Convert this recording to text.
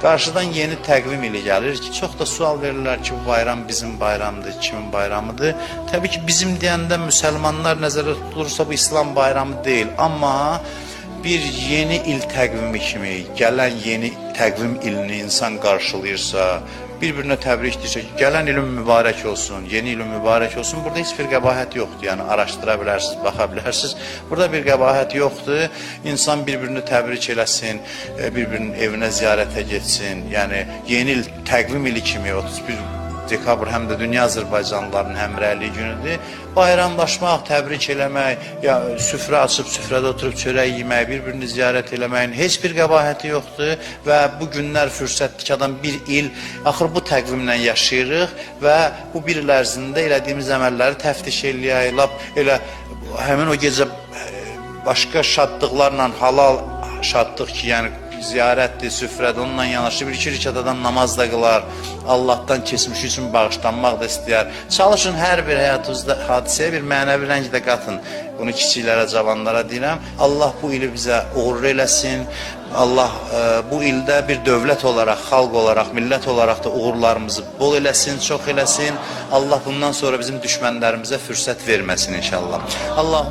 Qarşıdan yeni təqvim ili gəlir ki, çox da sual verirlər ki, bu bayram bizim bayramıdır, kimin bayramıdır? Təbii ki, bizim deyəndə müsəlmanlar nəzərdə tutulursa bu İslam bayramı deyil, amma bir yeni il təqvimi kimi gələn yeni təqvim ilini insan qarşılayırsa, bir-birinə təbrik edirsə ki, gələn ilin mübarək olsun, yeni ilin mübarək olsun, burada heç bir qəbahət yoxdur. Yəni, araşdıra bilərsiniz, baxa bilərsiniz. Burada bir qəbahət yoxdur. İnsan bir-birini təbrik eləsin, bir-birinin evinə ziyarətə getsin. Yəni, yeni il təqvim ili kimi 31 dekabr həm də dünya Azərbaycanlılarının həmrəyliyi günüdür. Bayramlaşmaq, təbrik eləmək, ya süfrə açıb süfrədə oturub çörək yemək, bir-birini ziyarət eləməyin heç bir qəbahəti yoxdur və bu günlər fürsətdir ki, adam bir il, axır bu təqvimlə yaşayırıq və bu bir il ərzində elədiyimiz əməlləri təftiş eləyək, lap elə həmin o gecə başqa şadlıqlarla halal şadlıq ki, yəni ziyarətdir, süfrədir, onunla yanaşı bir-iki rükət adam namaz da qılar, Allahdan keçmiş üçün bağışlanmaq da istəyər. Çalışın hər bir həyatınızda hadisəyə bir mənəvi rəng də qatın. Bunu kiçiklərə, cavanlara deyirəm. Allah bu ili bizə uğurlu eləsin. Allah bu ildə bir dövlət olaraq, xalq olaraq, millət olaraq da uğurlarımızı bol eləsin, çox eləsin. Allah bundan sonra bizim düşmənlərimizə fürsət verməsin inşallah. Allah